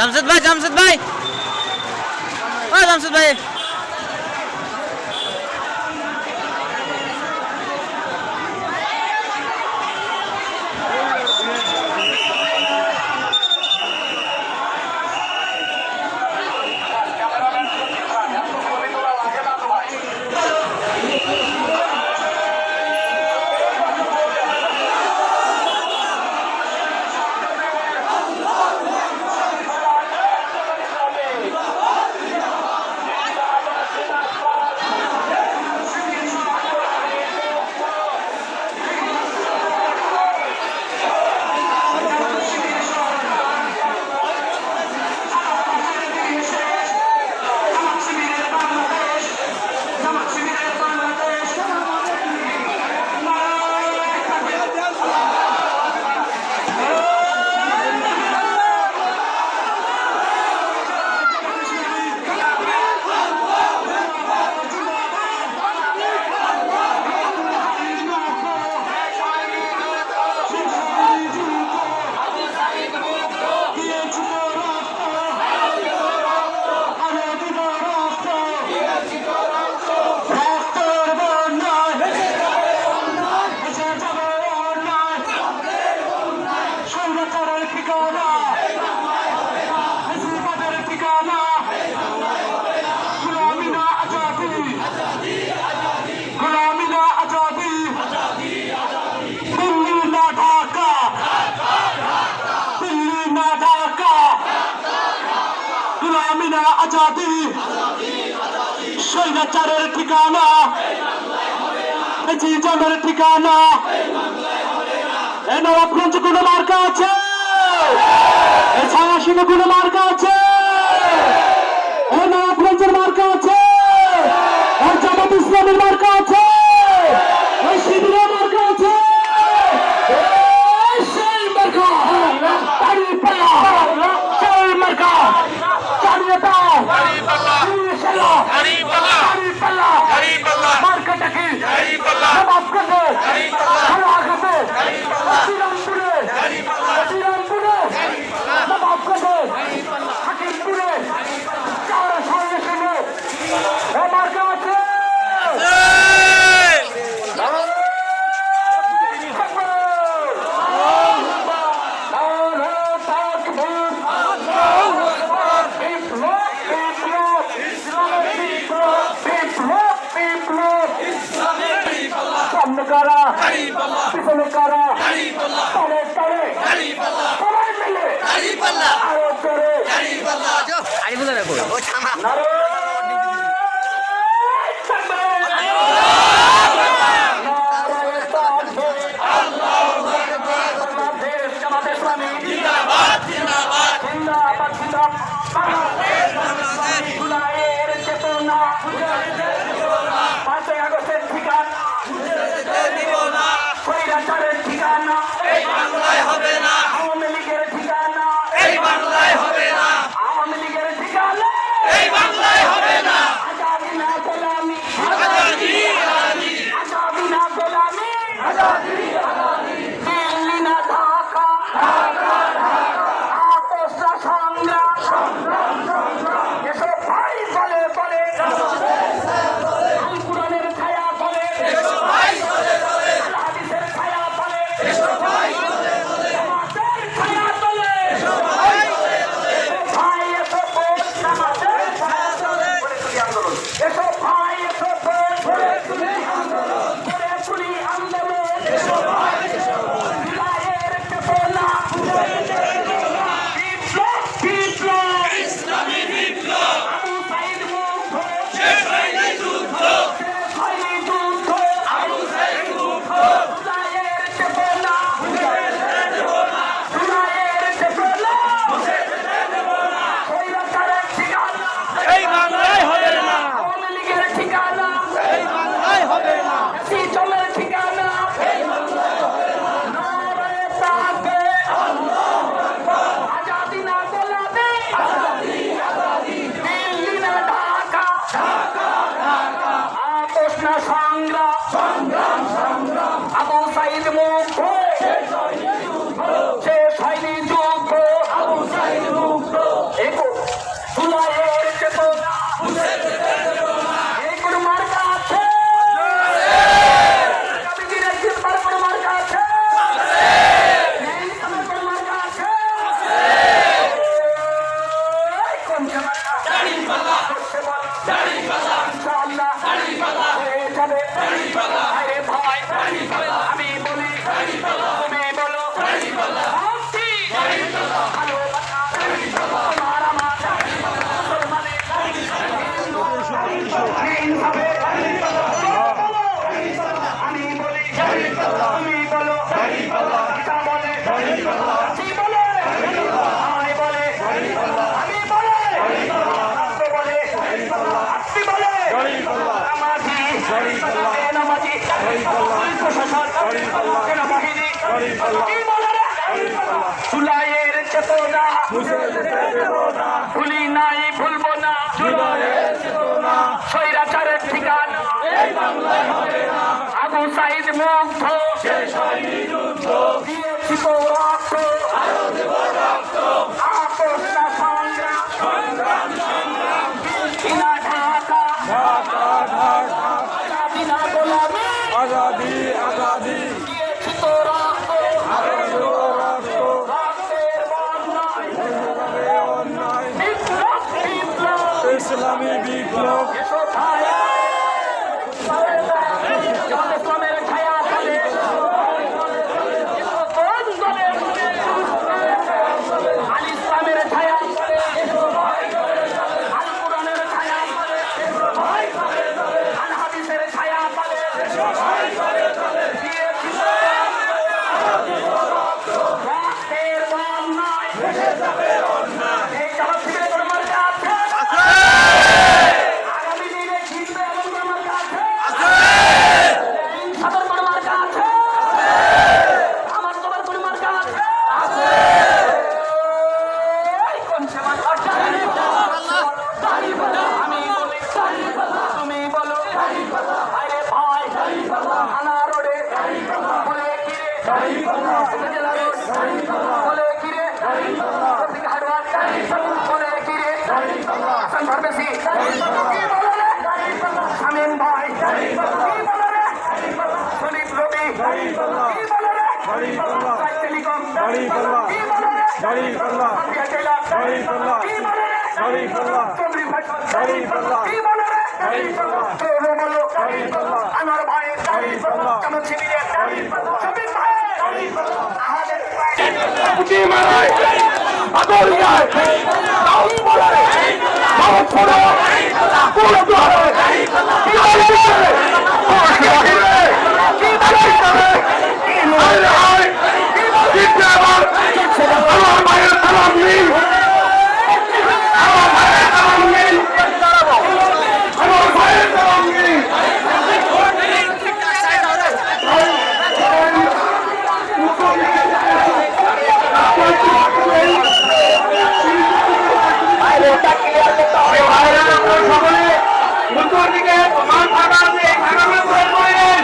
জামশেদ ভাই, জামশেদ ভাই, ও জামশেদ ভাই। আজাদি স্বৈরাচারের ঠিকানা, জিজামের ঠিকানা। নবাবগঞ্জ কোন মার্কা আছে? ছায়াশিনে কোন মার্কা আছে? নবাবগঞ্জের মার্কা আছে? জামাত ইসলামের মার্কা আছে? শিবিরের মার্কা আছে? সেই মার্কা, সেই মার্কা চালিয়ে দাও। মার্কাটা কি? নবাবগঞ্জে, হারাঘাটে, শ্রীরামপুরে, নবাবগঞ্জে, হাকিমপুরে, সামনে মার্কা আছে। সামনে কারা, পিছনে কারা, তলে তলে সবাই মিলে আরো জোরে স্বৈরাচারের ঠিকানা এই বাংলায় হবে না। আওয়ামী লীগের ঠিকানা এই বাংলায় হবে না। আওয়ামী লীগের ঠিকানা এই বাংলায় হবে না। আজাদি না গোলামি, আজাদি আজাদি, আজাদি না গোলামি, আজাদি আজাদি। দিল্লি না ঢাকা, ঢাকা ঢাকা। আপোষরা সংগ্রাম, সংগ্রাম। জুলাইয়ের চেতনা ভুলি নাই ভুলবো না স্বৈরাচারের ঠিকানা আবু সাইদ মুগ্ধ দিয়েছি তো রক্ত আপোষ না সংগ্রাম বিনা ঢাকা আজাদি না গোলামি দিয়েছি তো রক্ত রক্তের বন্যায় বিপ্লব বিপ্লব ইসলামী বিপ্লব এসো ভাই ইসলামের ছায়া তলে কোন দলের আল ইসলামের ছায়া তলে আল কোরআনের ছায়া তলে আল হাদিসের ছায়া তলে রক্তের বন্যায় এই জবাবদিহির তোমার কাছে আগামী দিনে জিতবে এবং তোমার কাছে সাদর তোমার কাছে আমার তোমার তোমার কাছে কোন সেবা আমি বলি তুমি বলো আরে ভাই থানা রোডে বলে কিরে বলে কিরে হাটওয়ার বলে কিরে হাসান ফার্মেসি কি বলে রে শামীম ভাই কি বলে রে সলিম রবি কি বলে রে সাইদ টেলিকম কি বলে রে আপিয়া টেলার কি বলে রে চৌধুরী ভাই কি বলে রে তোর বলো আমার ভাই কেমন শিবিরের শফিক ভাই আমাদের উঠে মারায় আদর যায় নাম বলে নাম পড়ে পুরো ধরে কি বলে কি আমার মায়ের সালাম নেই আমার মায়ের সালাম নেই আমার মায়ের সালাম নেই উত্তর দিকে মাঠ ফাঁকা আছে ফাঁকাগুলো পূরণ করে নিন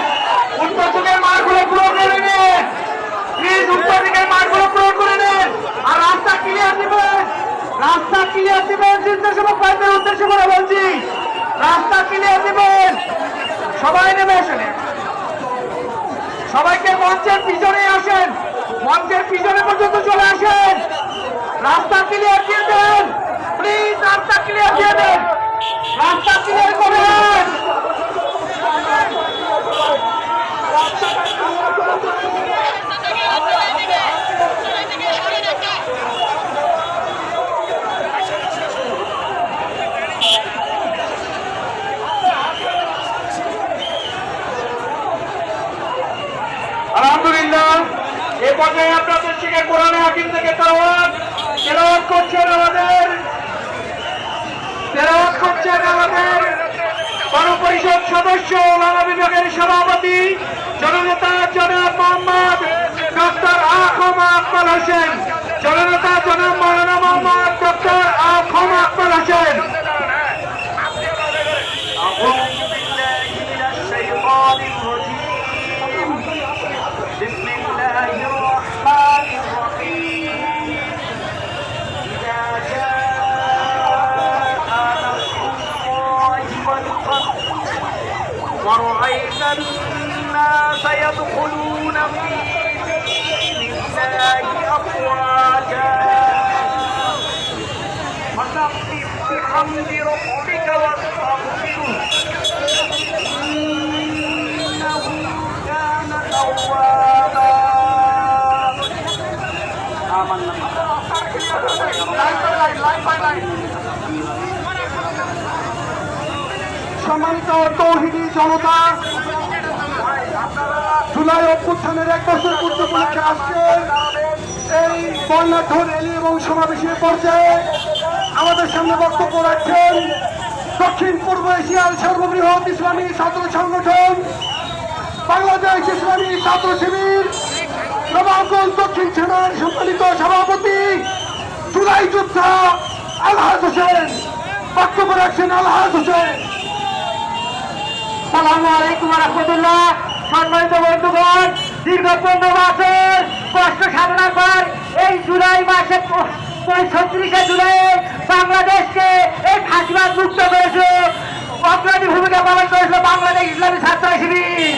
উত্তর দিকের মাঠগুলো পূরণ করে নিন প্লিজ উত্তর দিকের মাঠগুলো পূরণ করে নিন আর রাস্তা ক্লিয়ার দিবেন স্বেচ্ছাসেবক ভাইদের উদ্দেশ্য করে বলছি রাস্তা ক্লিয়ার দিবেন সবাই নেমে আসেন সবাইকে মঞ্চের পিছনে আসেন মঞ্চের পিছনে পর্যন্ত চলে আসেন রাস্তা ক্লিয়ার দিয়ে দেন প্লিজ রাস্তা ক্লিয়ার দিয়ে দেন রাস্তা ক্লিয়ার করেন আলহামদুলিল্লাহ এ পর্যায়ে আপনাদের থেকে কোরআনে হাকিম থেকে তেলাওয়াত করছেন আমাদের গণপরিষদ সদস্য লালা বিভাগের সভাপতি জননেতা জনাব মোহাম্মদ ডক্টর আখম আকমল হোসেন জননেতা জনাব মৌলানা মোহাম্মদ ডক্টর আখম আকমল হোসেন بسم الله الرحمن الرحيم إذا جاء نصر الله والفتح ورأيت الناس يدخلون في دين الله أفواجا فسبح بحمد ربك واستغفره إنه كان توابا آمنا সম্মানিত তৌহিদি জনতা জুলাই অভ্যুত্থানের 1 বছর পূর্তি উপলক্ষে আজকে এই বর্ণাঢ্য র্যালি এবং সমাবেশের পর্যায়ে আমাদের সামনে বক্তব্য রাখছেন দক্ষিণ পূর্ব এশিয়ার সর্ববৃহৎ ইসলামী ছাত্র সংগঠন বাংলাদেশ ইসলামী ছাত্র শিবির নবাবগঞ্জ দক্ষিণ থানার সম্মানিত সভাপতি জুলাই যোদ্ধা আলহাজ হোসেন বক্তব্য রাখছেন। আলহাজ হোসেন। আসসালামু আলাইকুম ওয়া রাহমাতুল্লাহ। সম্মানিত বন্ধুগণ, দীর্ঘ 15 মাসের কষ্ট সাধনার পর এই জুলাই মাসে 36শে জুলাই বাংলাদেশকে এই ফাঁসিবাদ মুক্ত করেছে, অগ্রণী ভূমিকা পালন করেছিল বাংলাদেশ ইসলামী ছাত্র শিবির।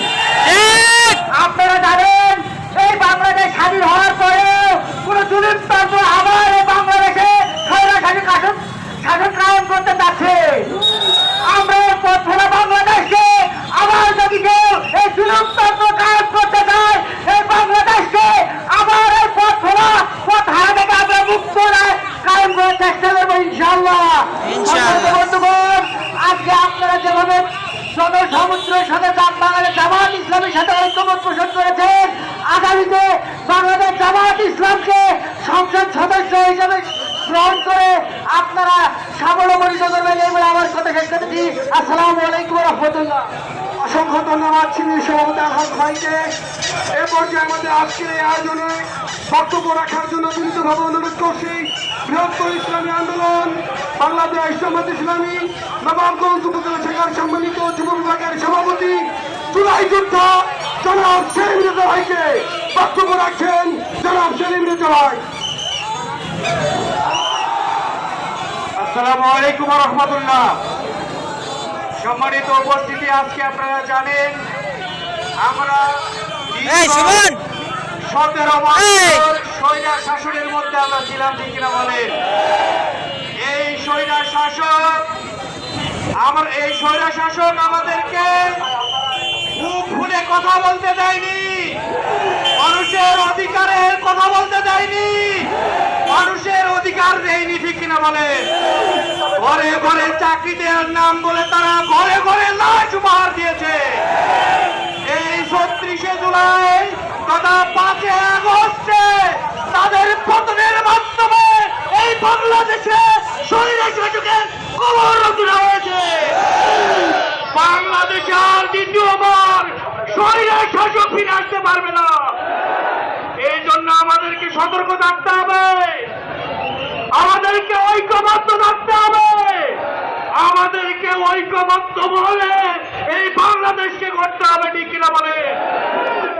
আপনারা জানেন এই বাংলাদেশ স্বাধীন হওয়ার পরেও কোন জুলুমতন্ত্র আবার এই বাংলাদেশে স্বৈরাচারী শাসন কায়েম করতে চাচ্ছে। আমরা এই পথ ফেরা বাংলাদেশকে আবার যদি কেউ এই জুলুমতন্ত্র কায়েম করতে চায়, এই বাংলাদেশকে আবার এই পথ ফেরা পথ হারা থেকে আমরা মুক্ত কায়েম করার চেষ্টা করবো ইনশাআল্লাহ। বন্ধুগণ, আজকে আপনারা যেভাবে জনসমুদ্রের সাথে বাংলাদেশ জামাত ইসলামের সাথে ঐক্যমত পোষণ করেছেন, আগামীতে বাংলাদেশ জামাত ইসলামকে সংসদ সদস্য হিসেবে গ্রহণ করে আপনারা স্বাবলম্বিত করবেন এই বলে আমার কথা শেষ করেছি। আসসালামু আলাইকুম ওয়া রাহমাতুল্লাহ। অসংখ্য ধন্যবাদ সিনিয়র সভাপতি আলহাজ ভাইকে। এ পর্যায়ে আমাদের আজকের এই আয়োজনে বক্তব্য রাখার জন্য বিনীতভাবে অনুরোধ করছি বৃহত্তর ইসলামী আন্দোলন বাংলাদেশ জামাত ইসলামী নবাবগঞ্জ উপজেলা শাখার সম্মানিত যুব বিভাগের সভাপতি জুলাই যোদ্ধা জনাব সেলিম রেজা ভাইকে। বক্তব্য রাখছেন জনাব সেলিম রেজা ভাই। আসসালামু আলাইকুম ওয়া রাহমাতুল্লাহ। সম্মানিত উপস্থিতি, আজকে আপনারা জানেন আমরা 17 বছর স্বৈরা শাসনের মধ্যে আমরা ছিলাম, ঠিক কিনা বলেন? এই স্বৈরা শাসক আমাদেরকে মুখ খুলে কথা বলতে দেয়নি, মানুষের অধিকারের কথা বলতে দেয়নি, মানুষের অধিকার দেয়নি, ঠিক কিনা বলেন? ঘরে ঘরে চাকরি দেওয়ার নাম বলে তারা ঘরে ঘরে লাশ উপহার দিয়েছে। এই 36শে জুলাই তথা 5 আগস্টে তাদের পতনের মাধ্যমে এই বাংলাদেশে স্বৈরাচারী শাসকের কবর রচনা হয়েছে। বাংলাদেশে আর দ্বিতীয়বার স্বৈরাচারী শাসক ফিরে আসতে পারবে না। এই জন্য আমাদেরকে সতর্ক থাকতে হবে, আমাদেরকে ঐক্যবদ্ধ থাকতে হবে, আমাদেরকে ঐক্যবদ্ধ বলে এই বাংলাদেশকে করতে হবে, ঠিক কিনা বলে?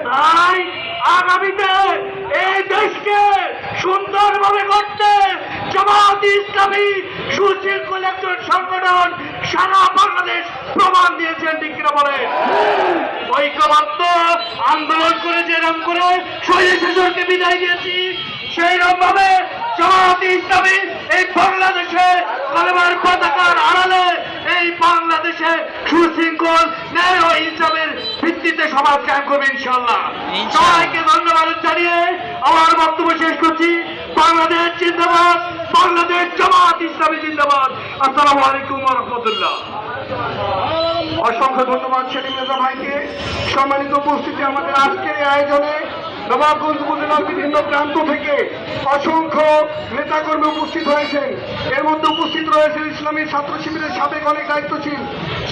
তাই আগামীতে এই দেশকে সুন্দরভাবে করতে জামাত ইসলামী সুশৃঙ্খল একজন সংগঠন সারা বাংলাদেশ প্রমাণ দিয়েছেন, ঠিক কিনা বলে? ঐক্যবদ্ধ আন্দোলন করে যেরকম করে স্বৈরাচারকে বিদায় দিয়েছি, সেই রকম ভাবে জামাত ইসলামী এই বাংলাদেশে কালেমার পতাকার আড়ালে এই বাংলাদেশে সুশৃঙ্খল ন্যায় ও ইনসাফের ভিত্তিতে সমাজ কায়েম করবে ইনশাআল্লাহ। সবাইকে ধন্যবাদ জানিয়ে আমার বক্তব্য শেষ করছি। বাংলাদেশ জিন্দাবাদ, বাংলাদেশ জামাত ইসলামী জিন্দাবাদ। আসসালামু আলাইকুম ওয়া রাহমাতুল্লাহ। অসংখ্য ধন্যবাদ সেলিম রেজা ভাইকে। সম্মানিত উপস্থিতি, আমাদের আজকের এই আয়োজনে নবাবগঞ্জ উপজেলার বিভিন্ন প্রান্ত থেকে অসংখ্য নেতাকর্মী উপস্থিত হয়েছেন। এর মধ্যে উপস্থিত রয়েছে ইসলামী ছাত্র শিবিরের সাবেক অনেক দায়িত্বশীল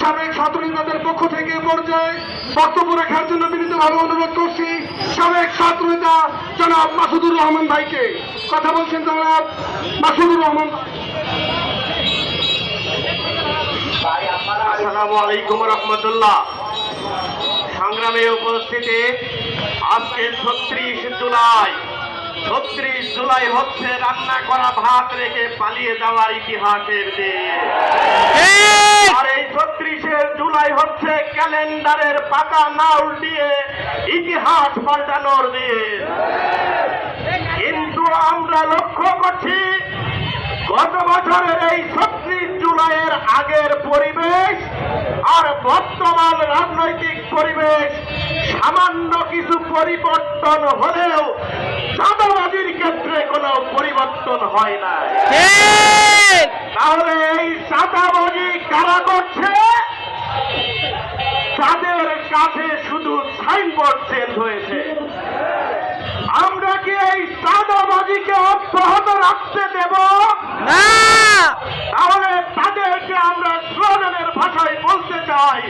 সাবেক ছাত্রনেতাদের পক্ষ থেকে পর্যায়ে বক্তব্য রাখার জন্য বিনীতভাবে অনুরোধ করছি সাবেক ছাত্রনেতা জনাব মাসুদুর রহমান ভাইকে। কথা বলছেন জনাব মাসুদুর রহমান। আসসালামু আলাইকুম ওয়া রাহমাতুল্লাহ। সংগ্রামে উপস্থিতি, আজকে 36 জুলাই হচ্ছে রান্না করা ভাত রেখে পালিয়ে যাওয়ার ইতিহাসের দিন। আর এই 36 জুলাই হচ্ছে ক্যালেন্ডারের পাতা না উল্টিয়ে ইতিহাস পাল্টানোর দিন। কিন্তু আমরা লক্ষ্য করছি গত বছরের এই 36 জুলাইয়ের আগের পরিবেশ আর বর্তমান রাজনৈতিক পরিবেশ সামান্য কিছু পরিবর্তন হলেও চাঁদাবাজির ক্ষেত্রে কোনো পরিবর্তন হয় না। তাহলে এই চাঁদাবাজি কারা করছে? তাদের কাছে শুধু সাইনবোর্ড চেঞ্জ হয়েছে। আমরা কি এই চাঁদাবাজিকে অব্যাহত রাখতে দেব না? তাহলে তাদেরকে আমরা স্লোগানের ভাষায় বলতে চাই,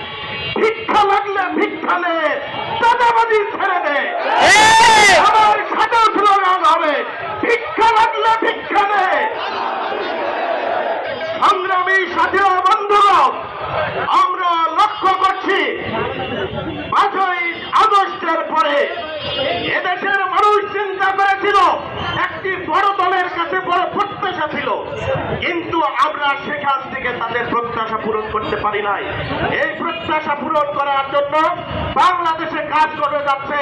ভিক্ষা লাগলে ভিক্ষা নে, চাঁদাবাজি ছেড়ে দে। আমার হবে, ভিক্ষা লাগলে ভিক্ষা নে। সংগ্রামী সাথী ও বন্ধুগণ, আমরা লক্ষ্য করছি 5ই আগস্টের পরে এদেশের মানুষ চিন্তা করেছিল একটি বড় দলের কাছে বড় প্রত্যাশা ছিল, কিন্তু আমরা সেখান থেকে তাদের প্রত্যাশা পূরণ করতে পারি নাই। এই প্রত্যাশা পূরণ করার জন্য বাংলাদেশে কাজ করে যাচ্ছে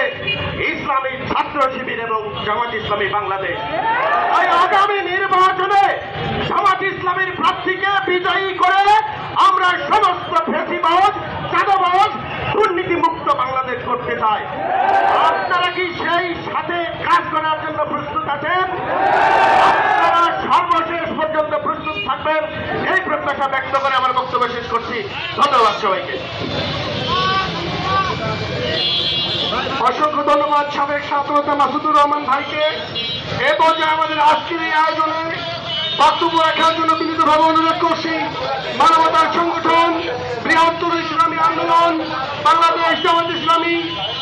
ইসলামী ছাত্র শিবির এবং জামাত ইসলামী বাংলাদেশ। তাই আগামী নির্বাচনে জামাত ইসলামীর প্রার্থীকে বিজয়ী করে আমরা সমস্ত ফেসিবাদ, চাঁদাবাজ, দুর্নীতিমুক্ত বাংলাদেশ করতে চাই। আপনারা কি সেই সাথে কাজ করার জন্য প্রস্তুত আছেন? আপনারা সর্বশেষ পর্যন্ত প্রস্তুত থাকবেন, এই প্রত্যাশা ব্যক্ত করে আমার বক্তব্য শেষ করছি। ধন্যবাদ সবাইকে। অসংখ্য ধন্যবাদ সাবেক ছাত্রনেতা মাসুদুর রহমান ভাইকে। এ পর্যায়ে আমাদের আজকের এই আয়োজনে বক্তব্য রাখার জন্য বিনীতভাবে অনুরোধ করছি মানবতার সংগঠন বৃহত্তর ইসলামী আন্দোলন বাংলাদেশ জামাত ইসলামী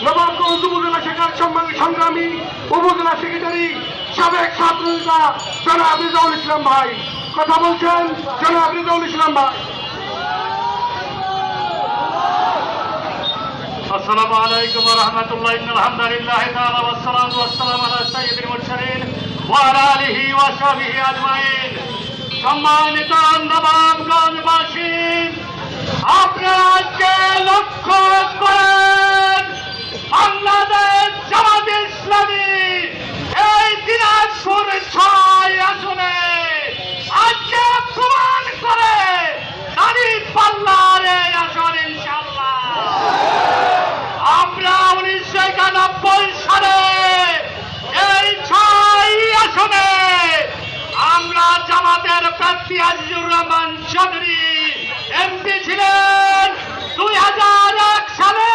নবাবগঞ্জ উপজেলা শাখার সংগ্রামী উপজেলা সেক্রেটারি সাবেক ছাত্রনেতা জনাব রেজাউল ইসলাম ভাই। কথা বলছেন জনাব রেজাউল ইসলাম ভাই। আসসালামু আলাইকুম ওয়া রাহমাতুল্লাহি ওয়া আলহামদুলিল্লাহি তাআলা ওয়াস সালাতু ওয়াস সালামু আলা সাইয়্যিদিল মুরসালিন ওয়া আলা আলিহি ওয়া সাহবিহি আজমাইন। সম্মানিত নবাবগঞ্জবাসী, আপনারা আজকে লক্ষ্য করেন বাংলাদেশ জামাত ইসলামী এই দিনাজপুর 6 আসনে আজকে প্রমাণ করে দাঁড়িপাল্লার এই আসন ইনশাআল্লাহ। আমরা 1991 সালে এই 6 আসনে আমরা জামাতের প্রার্থী আজিজুর রহমান চৌধুরী এমপি ছিলেন। 2001 সালে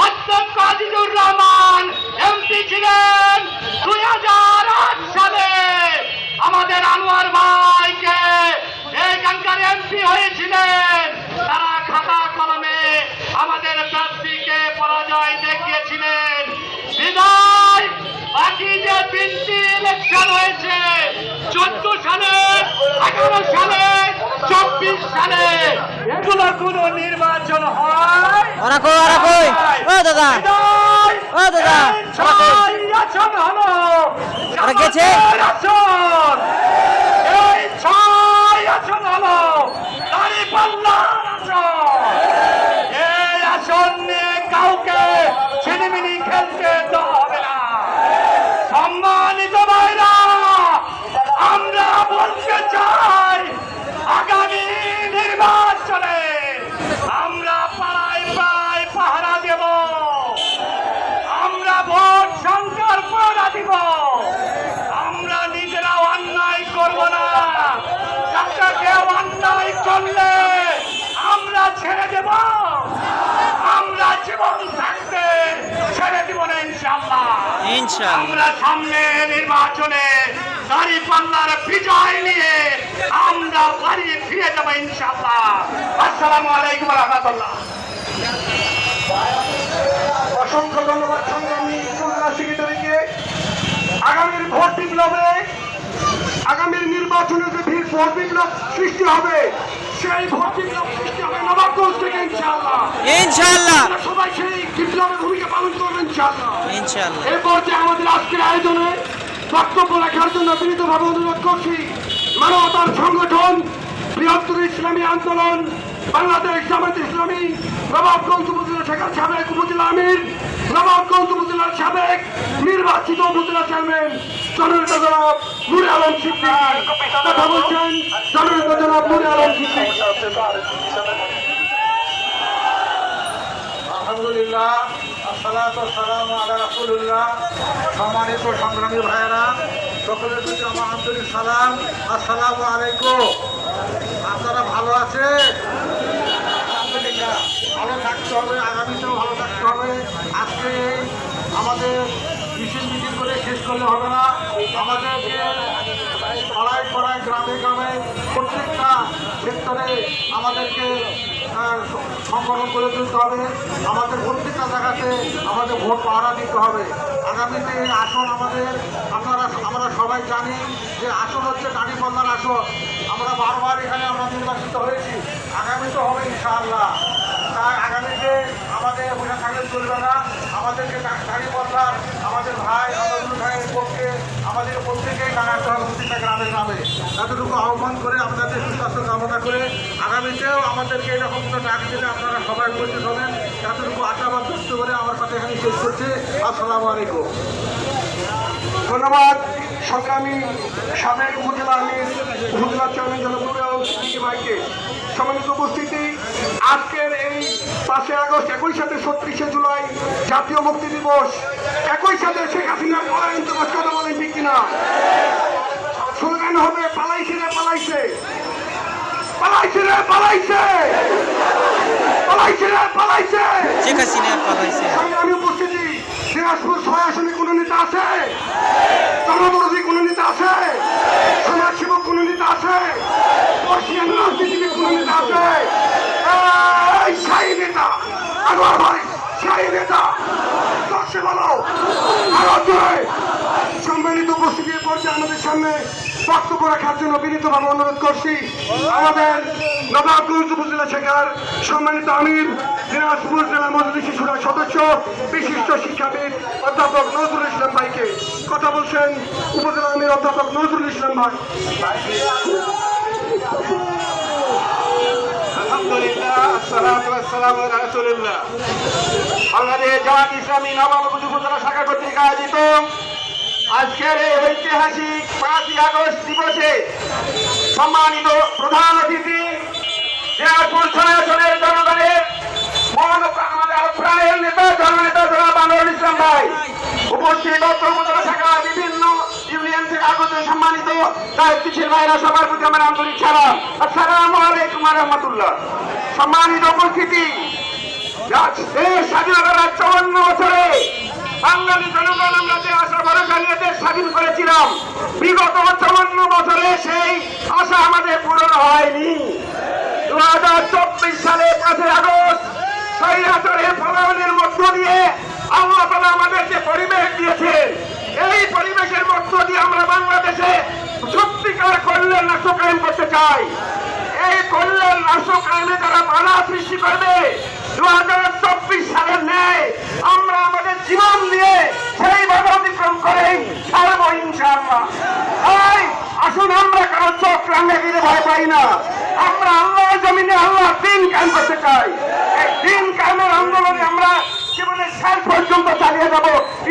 অধ্যক্ষ আজিজুর রহমান এমপি ছিলেন। 2008 সালে আমাদের আনোয়ার ভাইকে এখানকার এমপি হয়েছিলেন। তারা খাতা কলমে আমাদের প্রার্থীকে পরাজয় দেখিয়েছিলেন। বিদায় বাকি যে 3টি ইলেকশন হয়েছে 14 সালে, 18 সালে, 24 সালে, এগুলো কোনো নির্বাচন হয় ওরা কই ও দাদা ও দাদা আসন হলো ওরা গেছে আসন। এই 6 আসন হলো দাঁড়িপাল্লার আসন। এই আসন নিয়ে কাউকে ছিনিমিনি খেলতে দেওয়া হবে না। সম্মানিত ভাইরা, আমরা বলতে চাই আগামী নির্বাচনে আমরা পাড়ায় পাড়ায় পাহারা দেব, আমরা ভোট সংখ্যার পাহারা দিব, আমরা নিজেরাও অন্যায় করব না। যাতে কেউ অন্যায় করলে আমরা ছেড়ে দেব, আমরা জীবন থাকতে ছেড়ে দিব না ইনশাআল্লাহ। ইনশাআল্লাহ আমরা সামনে নির্বাচনে দাঁড়িপাল্লার বিজয় নিয়ে আমরা বাড়ি ফিরে যাবো ইনশাআল্লাহ। আসসালামু আলাইকুম ওয়া রাহমাতুল্লাহ। অসংখ্য ধন্যবাদ সংগ্রামী উপজেলা সেক্রেটারিকে। আগামীর ভোট বিপ্লবে, আগামীর নির্বাচনে যে ভোট বিপ্লব সৃষ্টি হবে, সেই ভোট বিপ্লব সৃষ্টি হবে নবাবগঞ্জ থেকে ইনশাআল্লাহ। ইনশাআল্লাহ আমরা সবাই সেই বিপ্লবের ভূমিকা পালন করবেন ইনশাআল্লাহ। ইনশাআল্লাহ এই পর্যায়ে আমাদের আজকের আয়োজনে বক্তব্য রাখার জন্য বিনীতভাবে অনুরোধ করছি মানবতার সংগঠন বৃহত্তর ইসলামী আন্দোলন বাংলাদেশ জামাত ইসলামী নবাবগঞ্জ উপজেলা শাখার সাবেক উপজেলা আমির, নবাবগঞ্জ উপজেলার সাবেক নির্বাচিত উপজেলা চেয়ারম্যান জননেতা জনাব নূরে আলম সিদ্দিকী। কথা বলছেন জননেতা জনাব নূরে আলম সিদ্দিকী। আলহামদুলিল্লাহ, আসসালাতু ওয়াসসালামু আলা রাসূলিল্লাহ। সম্মানিত সংগ্রামী ভাইয়েরা, সকলের প্রতি আমার আন্তরিক সালাম, আসসালামু আলাইকুম। আপনারা ভালো আছেন? আলহামদুলিল্লাহ, ভালো থাকতে হবে, আগামীতেও ভালো থাকতে হবে। আজকে আমাদের মিছিল করে শেষ করলে হবে না, আমাদেরকে পাড়ায় পাড়ায় গ্রামে গ্রামে প্রত্যেকটা সেক্টরে আমাদেরকে সংগঠন করে তুলতে হবে। আমাদের প্রত্যেকটা জায়গাতে আমাদের ভোট পাহারা দিতে হবে। আগামীতে এই আসন আমাদের আমরা সবাই জানি যে আসন হচ্ছে দাঁড়িপাল্লার আসন। আমরা বারবার এখানে আমরা নির্বাচিত হয়েছি, আগামীতে হবে ইনশাআল্লাহ। তাই আগামীতে আমাদের বসে থাকলে চলবে না, আমাদেরকে দাঁড়িপাল্লার আমাদের ভাই আমাদের ভাইয়ের পক্ষে আমাদের প্রত্যেকেই দাঁড়াতে হবে প্রতিটা গ্রামে গ্রামে। এতটুকু আহ্বান করে আপনাদের সুস্বাস্থ্য কামনা করে আগামীতেও আমাদেরকে এরকম কোনো ডাক দিলে আপনারা সবাই উপস্থিত হবেন, এতটুকু আশাবাদ ব্যক্ত করে আমার কথা এখানে শেষ করছি। আসসালামু আলাইকুম। ধন্যবাদ সংগ্রামী সাবেক উপজেলা আমির উপজেলা চেয়ারম্যান জনাব নুরুল আলম সিদ্দিকী ভাইকে। সম্মানিত উপস্থিতি, আজকের এই 5 আগস্ট, একই সাথে 36 জুলাই জাতীয় মুক্তি দিবস, একই সাথে শেখ হাসিনার পলায়ন দিবস। কথা বলেন ঠিক কিনা? স্লোগান হবে পালাইছে রে পালাইছে, পালাইছে রে পালাইছে, পালাইছে রে পালাইছে। শেখ হাসিনা পালাইছে। সংগ্রামী উপস্থিতি, দিনাজপুর 6 আসনে কোন নেতা আছে? জনবিরোধী কোন নেতা আছে? সমাজসেবক কোন নেতা আছে? বর্ষিয়ান রাজনীতিবিদ কোন নেতা আছে? এই শাহী নেতা, আনোয়ার ভাই শাহী নেতা, দর্শে বলো আরো জোরে। সম্মানিত উপস্থিতির পর্যায়ে আমাদের সামনে বক্তব্য রাখার জন্য বিনীতভাবে অনুরোধ করছি আমাদের নবাবগঞ্জ উপজেলা শাখার সম্মানিত আমির, দিনাজপুর জেলা মজলিস শুরার সদস্য, বিশিষ্ট শিক্ষাবিদ অধ্যাপক নজরুল ইসলাম ভাইকে। কথা বলছেন উপজেলা আমির অধ্যাপক নজরুল ইসলাম ভাই। আলহামদুলিল্লাহ, আসসালাতু ওয়াসসালামু আলা রাসূলিল্লাহ। বাংলাদেশ জামাত ইসলামী নবাবগঞ্জ উপজেলা শাখা কর্তৃক আয়োজিত আজকের এই ঐতিহাসিক 5 আগস্ট দিবসে সম্মানিত প্রধান অতিথি, দিনাজপুর 6 আসনের জনগণের আমাদের প্রাণের নেতা জননেতা জনাব আনোয়ারুল ইসলাম ভাই, উপস্থিত উপজেলা শাখার বিভিন্ন ইউনিয়ন থেকে আগত সম্মানিত দায়িত্বশীল ভাইরা, সবার প্রতি আমার আন্তরিক সালাম। আসসালামু আলাইকুম ওয়া রাহমাতুল্লাহ। সম্মানিত উপস্থিতি, দেশ স্বাধীনতার 54 বছরে বাঙালি জনগণ আমরা যে আশা ভরসা নিয়ে দেশ স্বাধীন করেছিলাম, বিগত 54 বছরে সেই আশা আমাদের পূরণ হয়নি। 2024 সালে 5 আগস্ট স্বৈরাচারের পলায়নের মধ্য দিয়ে আল্লাহ তাআলা আমাদের যে পরিবেশ দিয়েছেন, এই পরিবেশের মধ্য দিয়ে আমরা বাংলাদেশে সত্যিকার কল্যাণ রাষ্ট্র কায়েম করতে চাই। এই কল্যাণ রাষ্ট্র কায়েমে তারা বাধা সৃষ্টি করবে, 2024 সালের ন্যায় আমরা আমাদের জীবন দিয়ে সেই বাধা অতিক্রম করেই ছাড়বো ইনশাআল্লাহ। তাই আসুন, আমরা কারো চোখ রাঙে দিলে ভয় পাই না, আমরা আল্লাহর জমিনে আল্লাহর দিন কায়েম করতে চাই। এই দিন কায়েমের আন্দোলনে আমরা জীবনের শেষ পর্যন্ত চালিয়ে যাব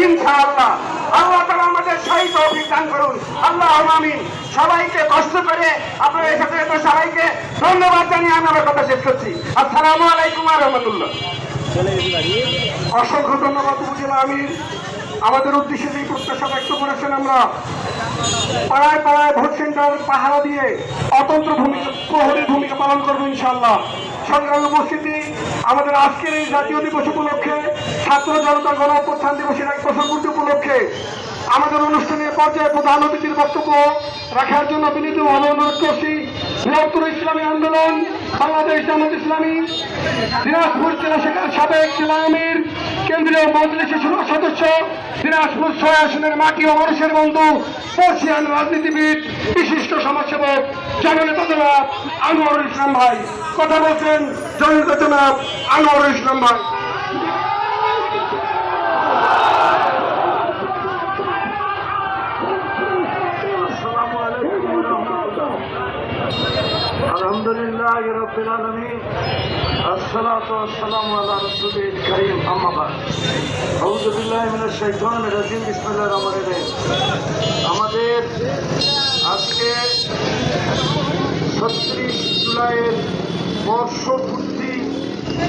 ইনশাআল্লাহ। আল্লাহ তাআলা আমাদের সেই তৌফিক দান করুন, আল্লাহুম্মা আমিন। সবাইকে কষ্ট করে আপনারা এসেছেন, তো সবাইকে ধন্যবাদ জানিয়ে আমি আমার কথা শেষ করছি। আসসালামু আলাইকুম ওয়া রাহমাতুল্লাহ। অসংখ্য ধন্যবাদ উপজেলা আমির। আমাদের উদ্দেশ্যে যে প্রত্যাশা ব্যক্ত করেছেন, আমরা পাড়ায় পাড়ায় ভোট সেন্টার পাহারা দিয়ে অতন্ত্র প্রহরীর ভূমিকা পালন করবো ইনশাআল্লাহ। সংগ্রামী উপস্থিতি, আমাদের আজকের এই জাতীয় দিবস উপলক্ষে, ছাত্র জনতা গণ অভ্যুত্থান দিবসের 1 বছর পূর্তি উপলক্ষে আমাদের অনুষ্ঠানের পর্যায়ে প্রধান অতিথির বক্তব্য রাখার জন্য বিনীতভাবে অনুরোধ করছি বৃহত্তর ইসলামী আন্দোলন বাংলাদেশ জামাত ইসলামী দিনাজপুর জেলা শাখার সাবেক জেলা আমির, কেন্দ্রীয় মজলিসের সদস্য, দিনাজপুর 6 আসনের মাটি ও মানুষের বন্ধু, বর্ষিয়ান রাজনীতিবিদ, বিশিষ্ট সমাজসেবক, জননেতা জনাব আনোয়ারুল ইসলাম ভাই। কথা বলছেন জননেতা জনাব আনোয়ারুল ইসলাম ভাই। আলহামদুলিল্লাহ রাব্বিল আলামিন, আসসালাতু ওয়াসসালামু আলা রাসূলিল কারীম, আম্মা বা'দ। আউযু বিল্লাহি মিনাশ শাইতানির রাজীম, বিসমিল্লাহির রহমানির রহিম। আমাদের আজকে 36 জুলাইয়ের বর্ষপূর্তি,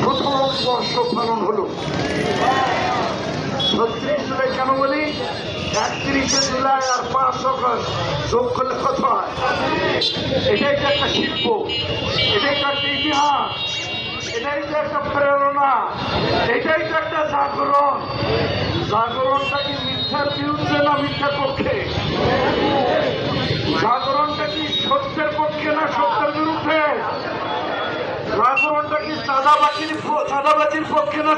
প্রথম বর্ষ পালন হলো। 36 জুলাই কেন বলি? 31 জুলাই আর 5 আগস্ট যোগ করলে কত হয়? এটাই তো একটা শিল্প, এটাই তো একটা ইতিহাস, এটাই তো একটা প্রেরণা, এটাই তো একটা জাগরণ। জাগরণটা কি মিথ্যার বিরুদ্ধে না মিথ্যার পক্ষে? জাগরণটা কি সত্যের পক্ষে না সত্যের বিরুদ্ধে? জাগরণটা কি চাঁদাবাজির পক্ষে না